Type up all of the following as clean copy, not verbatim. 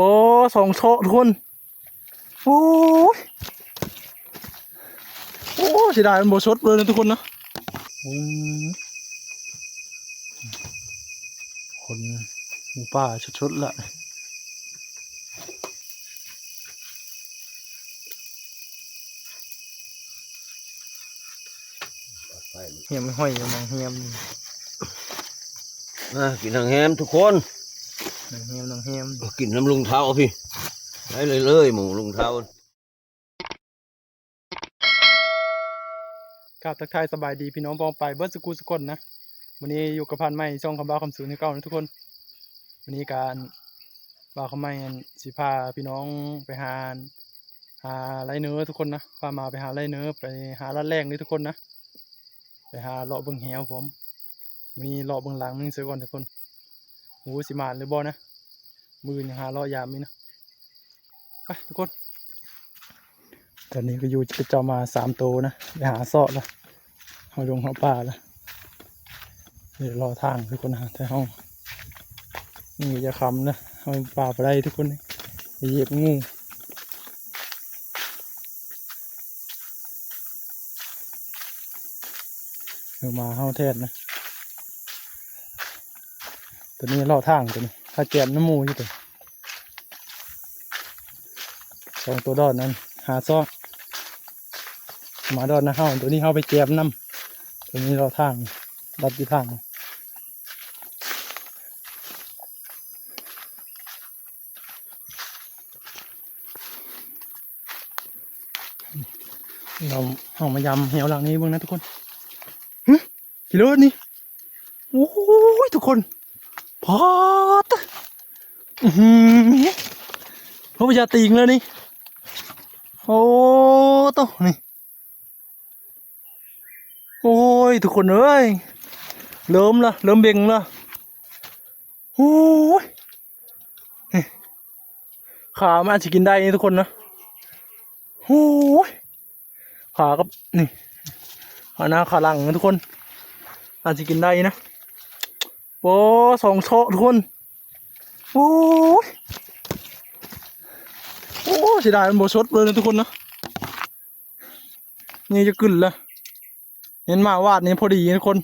โอ้สองโชทุกคนโอ้ยโอ้เสียดายมันโบชดเลยนะทุกคนนะคนหมูป่าชดละเฮียไม่ห้อยยังเฮียมกินทางแฮมทุกคนเฮียมเฮียมกินน้ำลุงเท้าพี่ได้เลยหมูลุงเท้าครับทักทายสบายดีพี่น้องปองไปเบิร์ดสกูสกลนะวันนี้อยู่กับพันไม้ช่องคำบ้าคำสูนให้เก้านะทุกคนวันนี้การบ่าคำไม้สิพาพี่น้องไปหาไรเนื้อทุกคนนะพามาไปหาไรเนื้อไปหาร้านแรกนี่ทุกคนนะไปหาเลาะเบิ้งแหวผมวันนี้เลาะเบิ้งหลังนึงเสือก่อนทุกคนโอ้สิมาหรือบอนะมือยังหาเลาะยามนี่นะไปทุกคนตอนนี้ก็อยู่จะเจ้ามา3 ตัวนะไปหาเสาะละเอาลงเขาป่าละเดี๋ยวรอทางทุกคนนะแต่ห้องนี่จะคำนะเอาป่าไปได้ทุกคนเหยียบงูเดี๋ยวมาเข้าแทนนะตัวนี้รอทางตัวนี้ถ้าแกมน้ำมูอยู่ตัว2 ตัวดอดนั้นหาซอกมาดอดนะเข้าตัวนี้เข้าไปแกมน้ำตัวนี้รอทางรัดที่ทางเราเอามายำเหวหลังนี้เบ้างนะทุกคนกิโลนี่โอ้ยทุกคนพอตเขาไปจะตีงเลยนี่โอ้ตัวนี่โอ้ยทุกคนเอ้ยเริ่มเบ่งละโอ้ยขามันอาจจะกินได้นี่ทุกคนนะโอ้ยขากับนี่ขาหน้าขาหลังนะทุกคนอาจจะกินได้นะโอ้2 โชทุกคนโอ้ยเสียดายมันโบชดเลยนะทุกคนนะนี่จะกึ่นละเห็นมาวาดนี้พอดีทุกคน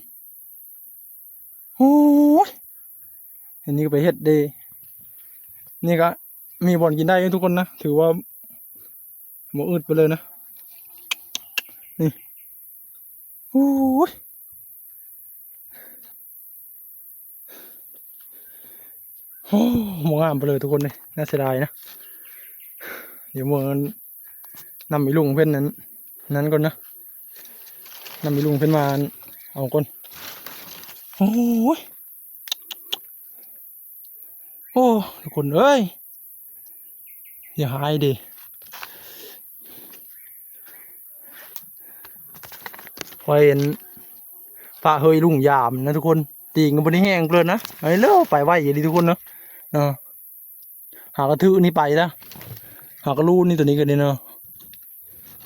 โอ้ยเห็นนี่ก็ไปเฮ็ดเดย์นี่ก็มีบ่อนกินได้ทุกคนนะถือว่าหมดอึดไปเลยนะนี่โอ้ยโอ้หมดงามไปเลยทุกคนเลยน่าเสียดายนะเดี๋ยวมันนำไปลุงเพื่อนนั้นก่อนนะนำไปลุงเพื่อนมาเอาก่อนโอ้ยโอ้ทุกคนเอ้ยอย่าหายดิคอยเห็นฝ่าเฮยลุงยามนะทุกคนตีกันบนนี้แห้งเกินนะไอ้เล่าไปไหวอย่างดีทุกคนเนาะหากระทือนี่ไปนะหากระลูนี่ตัวนี้กันเนี่ยเนาะ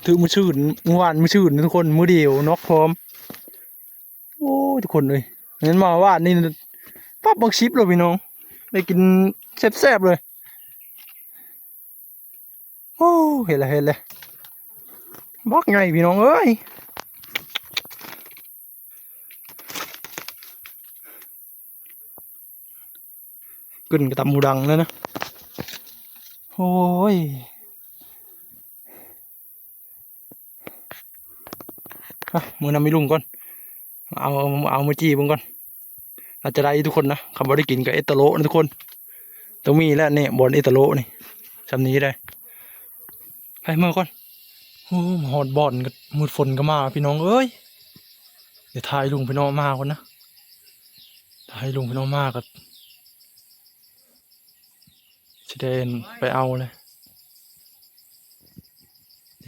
ถือมือชื่นมือวานมือชื่นทุกคนมือเดียวนกพร้อมโอ้ทุกคนเลยงั้นมาว่านี่ปั๊บบักชิปเลยพี่น้องไปกินแซ่บๆเลยโอ้เห็นเลยบักไงพี่น้องเอ้ยกึ่นกระตำหูดังแล้วนะโอ้ยมือนำไม่ลุงก่อนเอามือจี้บุ้งก่อนเราจะได้ทุกคนนะคำว่าได้กินกับเอตโลนะทุกคนต้องมีแล้วเนี่ยบอลเอตโลนี่จำนี้ได้ไปเมื่อก่อนโอ้หอดบอลกับมืดฝนก็มาพี่น้องเอ้ยเดี๋ยวทายลุงพี่น้องมาก่อนนะทายลุงพี่น้องมากับจะเดินไปเอาเลย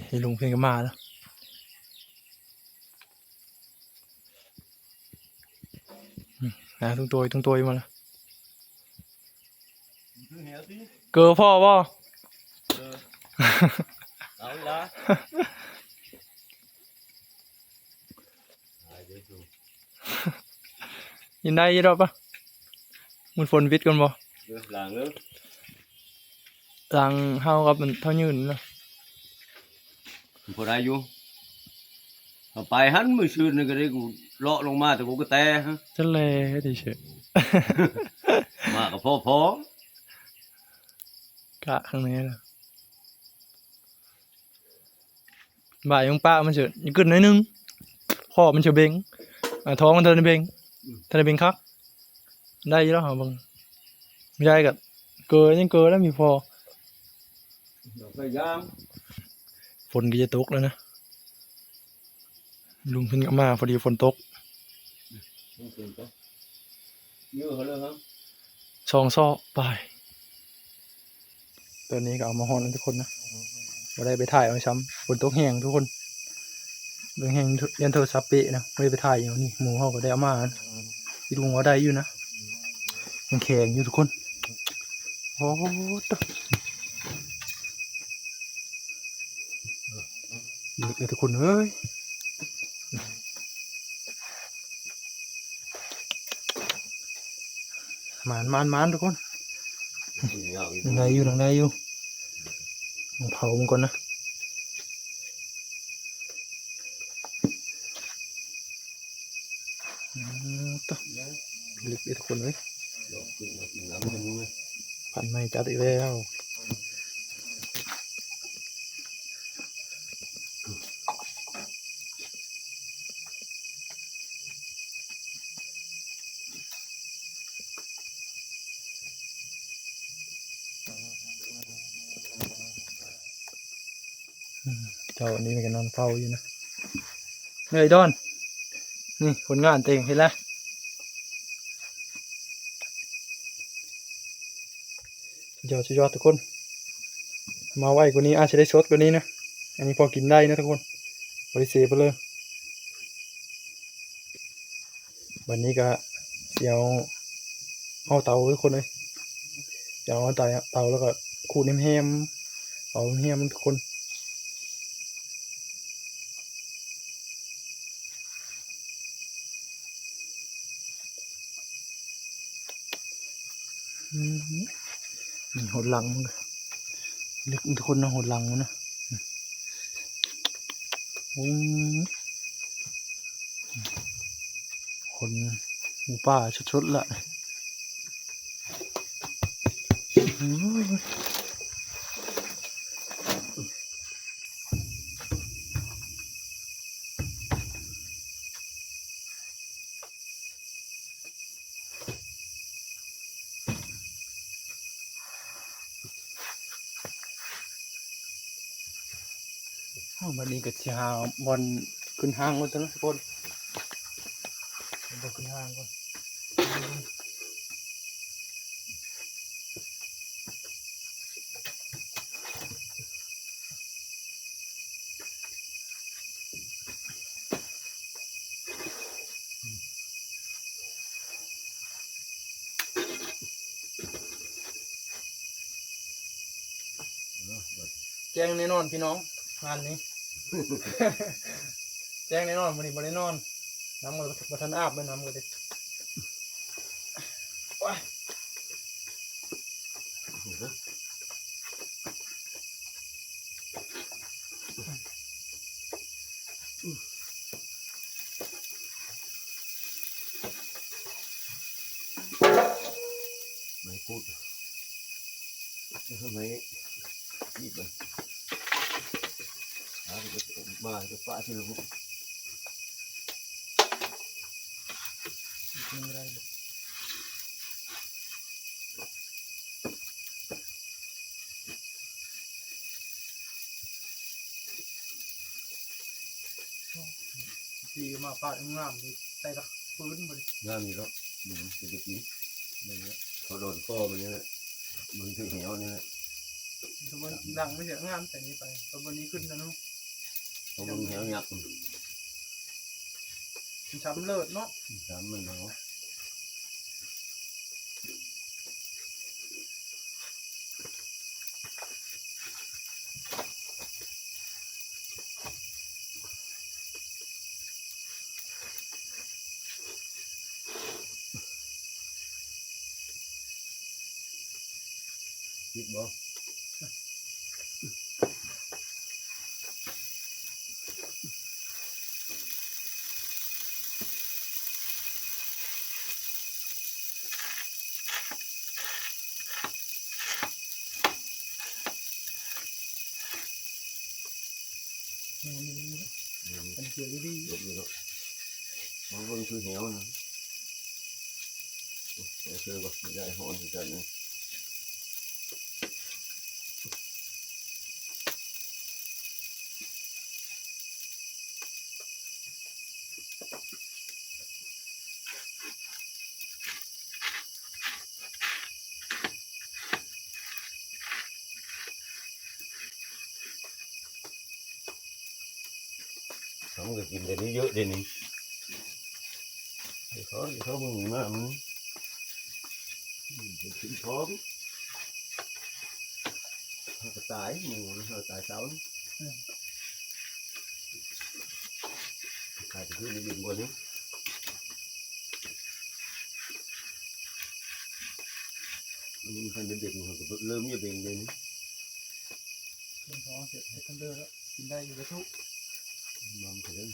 ให้ลุงเพื่อนก็มาแล้วนะทุกตัวมาแล้วเกลือพ่อว่าเอาละยินได้ยี่ดอกปะมันฝนวิทย์กันบ่หลังเนอะ หลังเฮากับมันเท่ายืนเนาะ พอได้อยู่เอาไปหันมือชื่นนี่ก็ได้กูเลาะลงมาแต่กูก็แต่ฮะ จะแลเฉย มาก็พอ ๆกะข้างในล่ะบ่ายของป้ามันจะกึ่นหน่อยนึงคอมันจะเบ่งท้องมันทันได้เบ่งทันได้เบ่งคักได้อยู่แล้วเหรอบังไม่ได้ก็เกยยังเกยแล้วมีพอ ดอกไม้ย่าง ฝนก็จะตกแล้วนะลุงเพิ่นก็มาพอดีฝนตก ต้องตื่นก็เยอะเขาเลยครับ ช่องซ้อไปตัวนี้ก็เอามาฮ้อนทุกคนนะบ่ได้ไปถ่ายเอาช้ำฝนตกแห้งทุกคนเรื่องแห้งยันโทรศัพท์เปะนะไม่ได้ไปถ่ายอยู่นี่หมูเขาก็ได้เอามาที่ลุงว่าได้อยู่นะยังแข็งอยู่ทุกคนโอ้ตะเด็กเลยทุกคนเฮ้ยมานทุกคนยังไงอยู่เผามันก่อนนะตะเล็กเลยทุกคนเลยพันไม่จัดอีกแล้วเจ้าอันนี้มันก็นอนเฝ้าอยู่นะเหนื่อยดอนนี่ผลงานเต็งเห็นแล้วสุดยอดทุกคนมาไวกว่านี้อาจจะได้สดกว่านี้นะอันนี้พอกินได้นะทุกคนบริเซไปเลยวันนี้ก็เสียวเอาเตาทุกคนเลยเสียวเอาเตาแล้วก็ขูดแฮมเอาแฮมทุกคนนี่หดหลังมันลึกทุกคนนะหดหลังมันนะคนหมูป่าชุดๆละวันนี้ก็จะหาบอลขึ้นห้างก่อนนะทุกคนบอลขึ้นห้างก่อนแจ้งแน่นอนพี่น้องงานนี้ แจ้งแน่นอนวันนี้บ่ได้นอนน้ำมือมาทันอาบไม่น้ำมือดิไม่พูดทำไมรีบเลยมาจะฟาดที่ลูกดีมาปาดงามดีใส่ละฟื้นมาดิ งามอยู่แล้วมันจะไปกินมันเนี่ยเขาโดนข้อมันเนี่ยมันถึงเหนียวเนี่ย สมมติดังไม่เสียงามแต่นี้ไปตอนวันนี้ขึ้นนะน้อง เขามันเหนียวหยัก มันช้ำเลิศเนาะ ถามมันเหนียวคิดบ่ เป็นเสือดี เดี๋ยวนี้เนาะมันก็คือเหวนะเดี๋ยวเชื่อว่าได้หอนกันนะเขาก็กินแต่นี้เยอะเดี๋ยวนี้เขามึงมามันกินพร้อมเขาก็ตายมึงเขาตายเสาขายไปที่นี่บินกว่านี้มันเป็นเด็กๆมันก็เริ่มจะเป็นเลยนี่ ๆเป็นท้องเสร็จให้กันเด้อแล้วกินได้อยู่กระทุก มันเถิน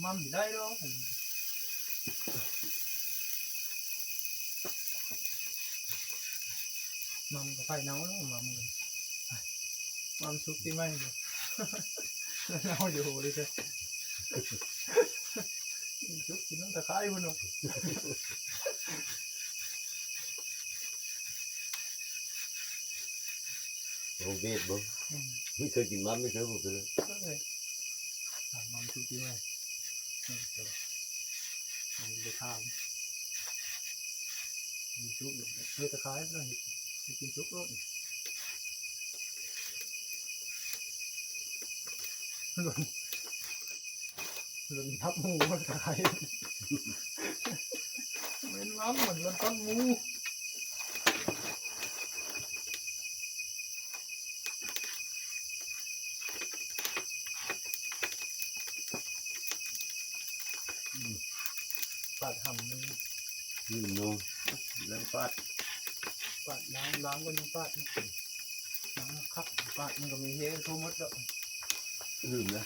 มั่มอยู่ได้ด้วยมั่มกับไฟเน่าแล้วมั่มกันมั่มซุปที่ไม่เลย เน่าอยู่เลยเจ้ซุปกินน้ำตะไคร้พุ่นเนาะ โรเบิร์ตบ่ไม่เคยกินมันไม่เคยบอกเลย ก็เลยมั่มซุปที่ไม่มันเลยข้าวมีซุปอยู่เลยตะไคร้แล้วกินซุปแล้วหล่นทับหมูมันตะไคร้เป็นมั่มเหมือนมันต้นหมู ปาดหำมัน นี่โน่แล้วฟาด ปาดล้างก็ยังปาดนะล้างครับปาดมันก็มีเฮ้โทมัสแล้ว ลืมนะ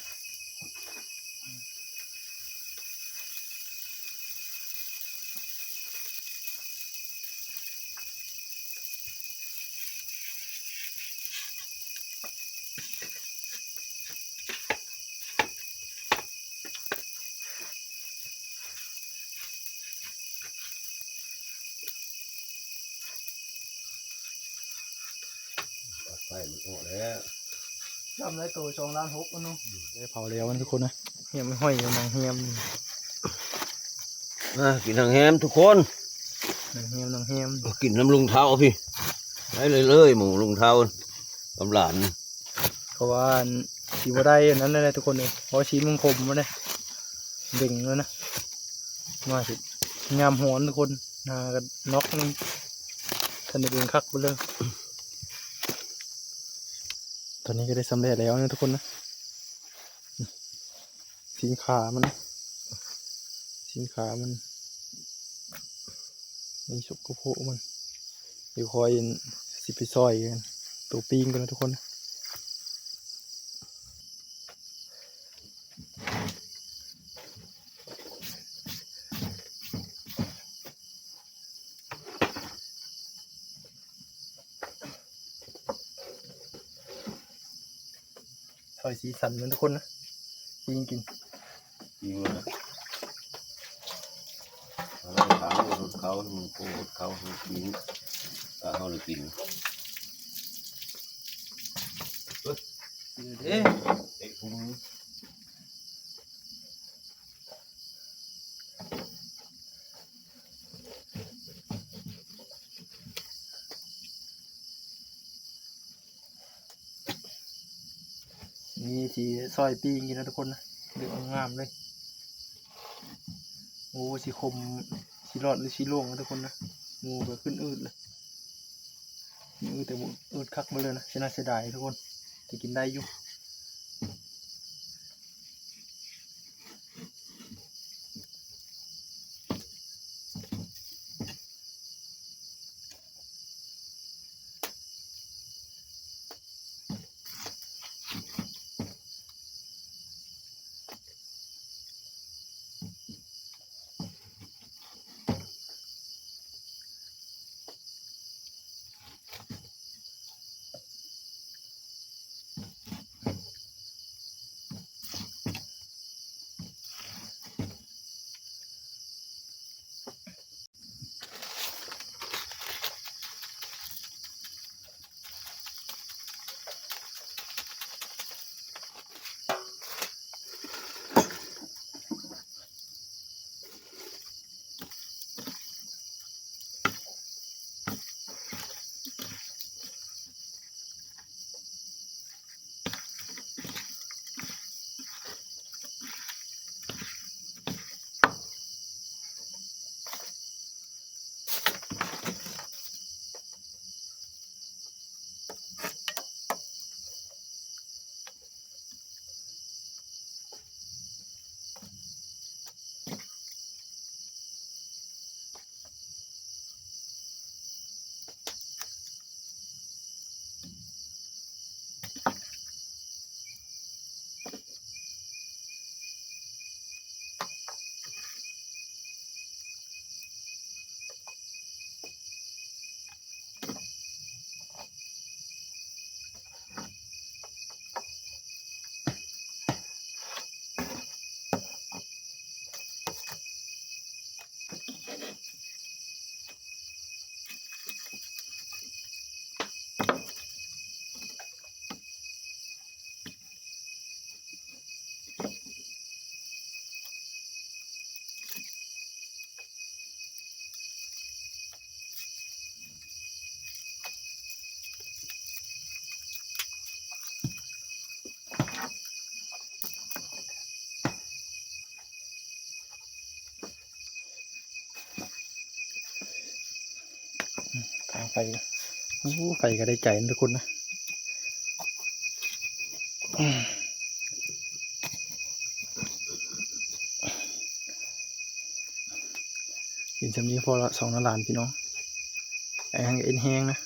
ไฟมันออกแล้ว ทำไรตัว2,600,000มันเนาะได้เผาแล้วนะทุกคนนะเฮียไม่ห้อยยังนางเฮียม กินทางแฮมทุกคน นางเฮียม กินน้ำลุงเท้าพี่ได้เลยหมูลุงเท้าตำหลาน เพราะว่าชีบ่ได้อันนั้นเลยทุกคนเลยเพราะชีมึงคมมาเลยเด่งแล้วนะมาสิงามหอนทุกคนกันน็อกนึงทันได้เดินคักไปเลยตอนนี้ก็ได้สำเร็จแล้วนะทุกคนนะสีขามันมีสุกกระโพกมันเดี๋ยวคอยสิไปซอยกันตัวปีงกันนะทุกคนซอยสีสันมันทุกคนนะปีงกิน จริงเลยเขารถเขามันโคตรเขากินเขาเลยกิน เอ๊ะ เด็กพุ่ง นี่สีซอยปีงกินนะทุกคนนะเดือดงามเลยโอ้สีคมสีรอดหรือสีโล่งนะทุกคนนะงูแบบขึ้นอืดเลยอืดแต่อืดคักมาเลยนะเสียน่าเสียดายทุกคนจะกินได้อยู่ ไฟโอ้ไฟก็ได้ใจนะทุกคนนะกินจำนี้พอละ2 ล้านพี่น้องไอ้แห้งเอ็นแห้งนะ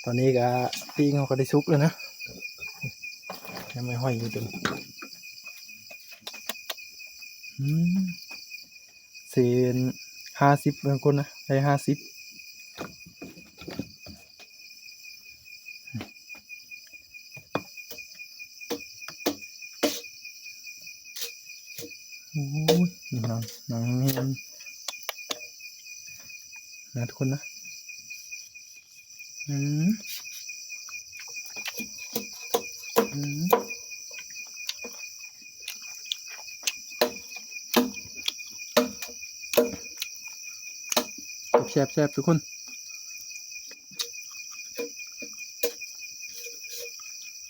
ตอนนี้ก็ปิ้งเขาก็ได้ซุกแล้วนะยังไม่ห้อยอยู่ตึงเศษ50บางคนนะได้50โอ้ยหนังนี่นะทุกคนนะอืมแซ่บทุกคน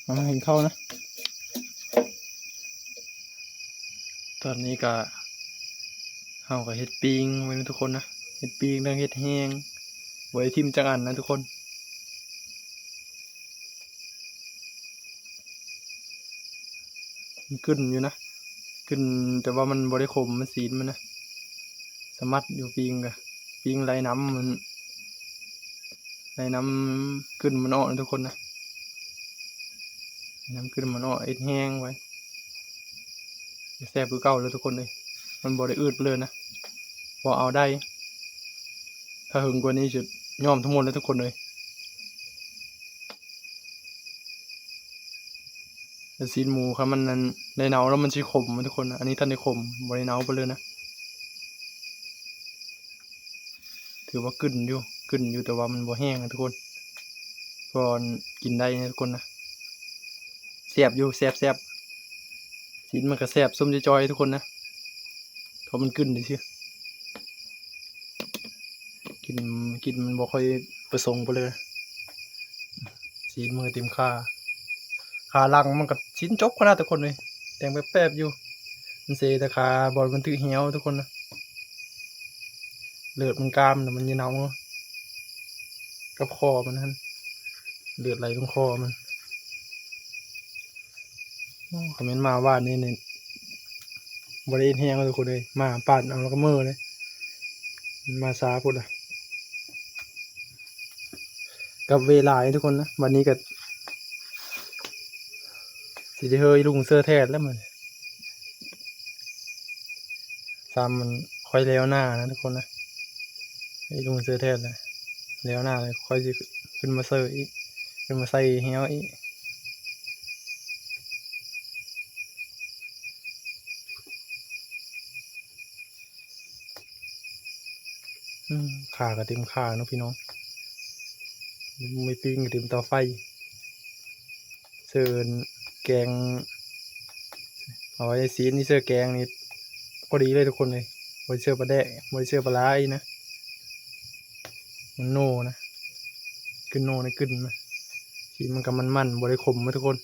มาเห็นเข้านะตอนนี้ก็เฮากับเฮ็ดปิ้งไว้นะทุกคนนะเฮ็ดปิ้งเรื่องเฮ็ดแห้งไว้ทิมจังอันนะทุกคนมันขึ้นอยู่นะขึ้นแต่ว่ามันบ่ได้ขมมันสีนมันนะสมัดอยู่ปิ้งกะปิ้งไหลน้ำมันไหลน้ำขึ้นมันออกนะทุกคนนะน้ำขึ้นมันออกเฮ็ดแห้งไว้แซ่บคือเก่าแล้วทุกคนเลยมันบ่ได้อืดเลยนะพอเอาได้ถ้าหึงกว่านี้จะยอมทั้งหมดแล้วทุกคนเลยแต่ซีนหมูครับมันนั้นได้เนาแล้วมันสิขมทุกคนนะอันนี้ท่านได้ขมบ่ได้เนาไปเลยนะถือว่ากึ่นอยู่แต่ว่ามันบ่แห้งนะทุกคนพอกินได้นะทุกคนนะแซ่บอยู่แซ่บซีนมันก็แซ่บส้มจอยๆทุกคนนะเพราะมันกึ่นดิซิกินมันบ่ค่อยประสงค์ไปเลยซีนมือเต็มขาลังมันกับชิ้นจกขนาดทุกคนเลยแต่งแป๊บๆอยู่มันเซแต่ขาบอลมันถือเหี้ยวทุกคนนะเลือดมันกามแต่มันยืนเอากับคอมันนั่นเลือดไหลลงคอมันคอมเมนต์มาว่านี่เนี่ยบริเวณเหี้ยวทุกคนเลยมาปั่นเอาแล้วก็มือเลยมาซาพุ่นอ่ะกับเวลาทุกคนนะวันนี้ก็สิได้เฮยลุงเสื้อแทนแล้วมันซ้ำมันค่อยแล้วหน้านะทุกคนนะไอ้ลุงเสื้อแทนเลยแล้วหน้าเลยค่อยจะขึ้นมาเซอร์อีกขึ้นมาใส่เหี้ยวอีกขากับเต็มขาเนาะพี่น้องไม่ปิ้งกับเต็มเตาไฟเสิร์นแกงเอาไว้ซีนนี่เสื้อแกงนี่พอดีเลยทุกคนเลยบริเสื้อปลาแดะบริเสื้อปลาไหลนะมันโน่นะขึ้นโน่นะขึ้นมาสีมันกับมันบริขมมาทุกคน